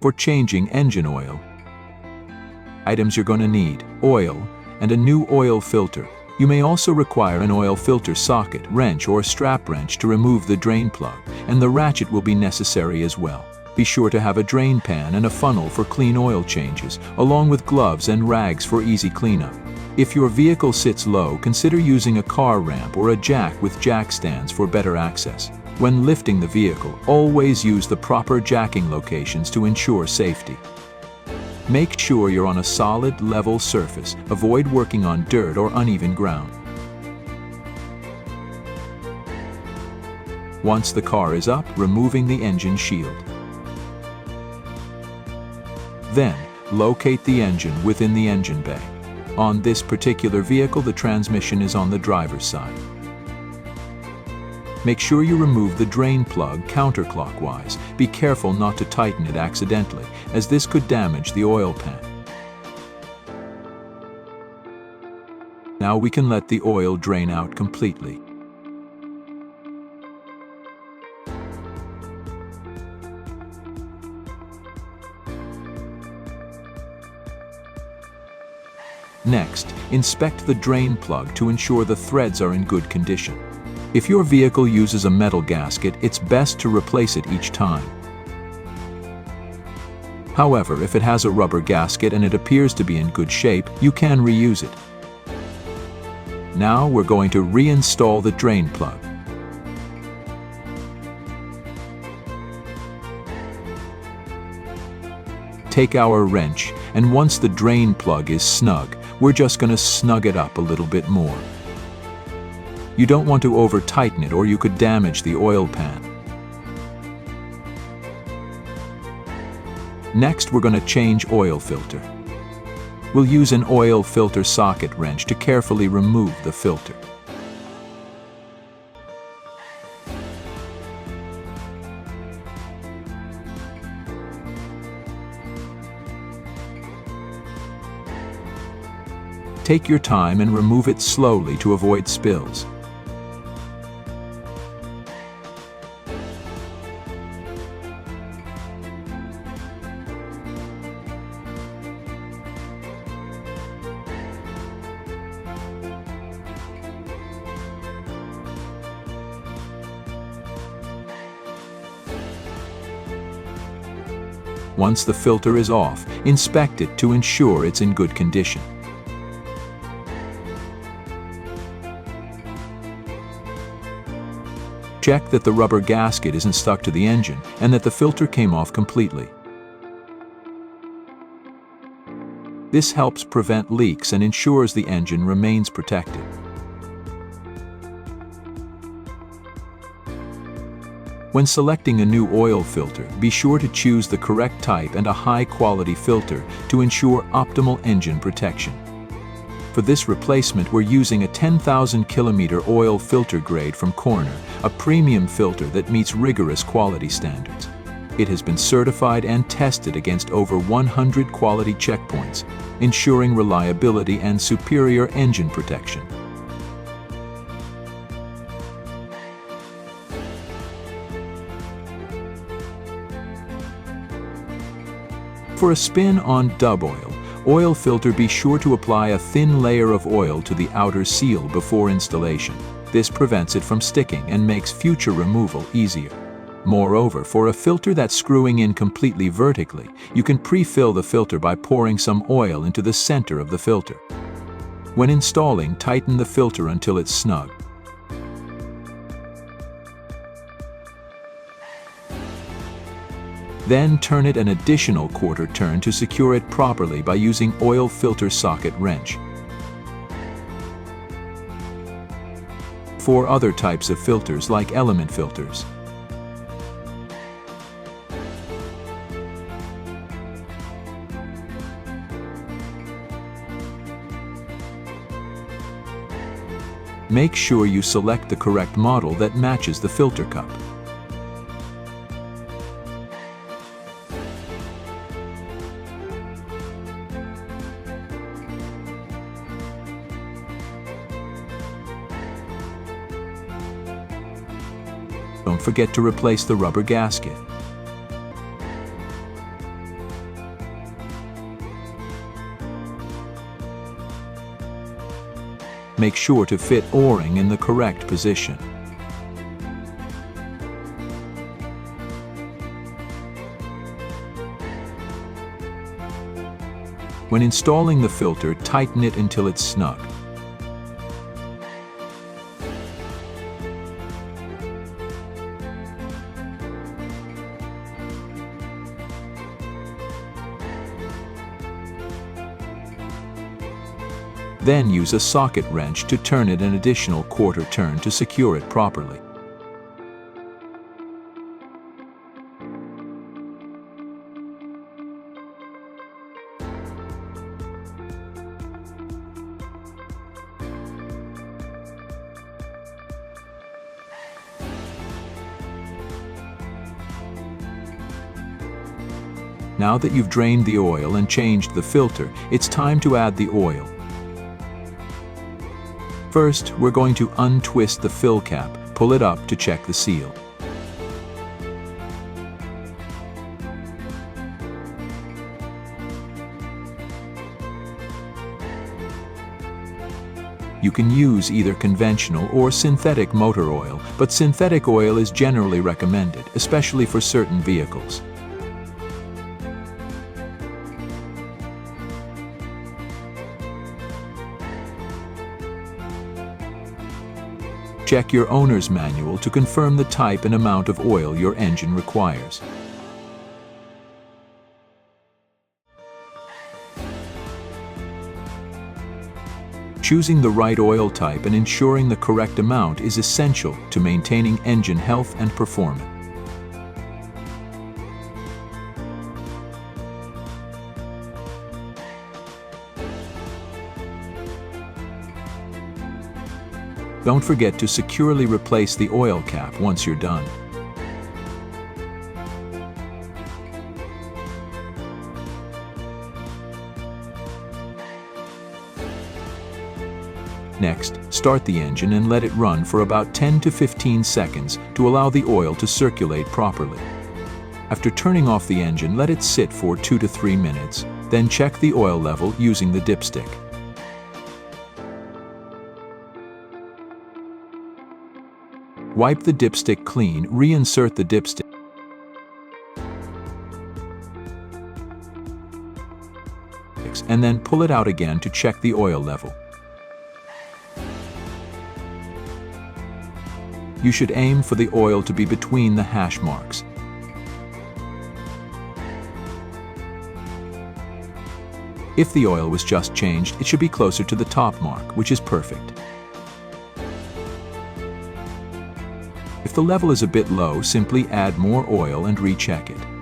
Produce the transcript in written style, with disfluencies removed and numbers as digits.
for changing engine oil. Items you're going to need: oil and a new oil filter. You may also require an oil filter socket, wrench or strap wrench to remove the drain plug, and the ratchet will be necessary as well. Be sure to have a drain pan and a funnel for clean oil changes, along with gloves and rags for easy cleanup. If your vehicle sits low, consider using a car ramp or a jack with jack stands for better access. When lifting the vehicle, always use the proper jacking locations to ensure safety. Make sure you're on a solid, level surface. Avoid working on dirt or uneven ground. Once the car is up, removing the engine shield. Then, locate the engine within the engine bay. On this particular vehicle, the transmission is on the driver's side. Make sure you remove the drain plug counterclockwise. Be careful not to tighten it accidentally, as this could damage the oil pan. Now we can let the oil drain out completely. Next, inspect the drain plug to ensure the threads are in good condition. If your vehicle uses a metal gasket, it's best to replace it each time. However, if it has a rubber gasket and it appears to be in good shape, you can reuse it. Now we're going to reinstall the drain plug. Take our wrench, and once the drain plug is snug, we're just going to snug it up a little bit more. You don't want to over-tighten it or you could damage the oil pan. Next, we're going to change oil filter. We'll use an oil filter socket wrench to carefully remove the filter. Take your time and remove it slowly to avoid spills. Once the filter is off, inspect it to ensure it's in good condition. Check that the rubber gasket isn't stuck to the engine and that the filter came off completely. This helps prevent leaks and ensures the engine remains protected. When selecting a new oil filter, be sure to choose the correct type and a high-quality filter to ensure optimal engine protection. For this replacement, we're using a 10,000 kilometer oil filter grade from Corner, a premium filter that meets rigorous quality standards. It has been certified and tested against over 100 quality checkpoints, ensuring reliability and superior engine protection. For a spin on dub oil filter, be sure to apply a thin layer of oil to the outer seal before installation. This prevents it from sticking and makes future removal easier. Moreover, for a filter that's screwing in completely vertically, you can pre-fill the filter by pouring some oil into the center of the filter. When installing, tighten the filter until it's snug. Then turn it an additional quarter turn to secure it properly by using oil filter socket wrench. For other types of filters like element filters, make sure you select the correct model that matches the filter cup. Don't forget to replace the rubber gasket. Make sure to fit O-ring in the correct position. When installing the filter, tighten it until it's snug. Then use a socket wrench to turn it an additional quarter turn to secure it properly. Now that you've drained the oil and changed the filter, it's time to add the oil. First, we're going to untwist the fill cap, pull it up to check the seal. You can use either conventional or synthetic motor oil, but synthetic oil is generally recommended, especially for certain vehicles. Check your owner's manual to confirm the type and amount of oil your engine requires. Choosing the right oil type and ensuring the correct amount is essential to maintaining engine health and performance. Don't forget to securely replace the oil cap once you're done. Next, start the engine and let it run for about 10 to 15 seconds to allow the oil to circulate properly. After turning off the engine, let it sit for 2 to 3 minutes, then check the oil level using the dipstick. Wipe the dipstick clean, reinsert the dipstick, and then pull it out again to check the oil level. You should aim for the oil to be between the hash marks. If the oil was just changed, it should be closer to the top mark, which is perfect. If the level is a bit low, simply add more oil and recheck it.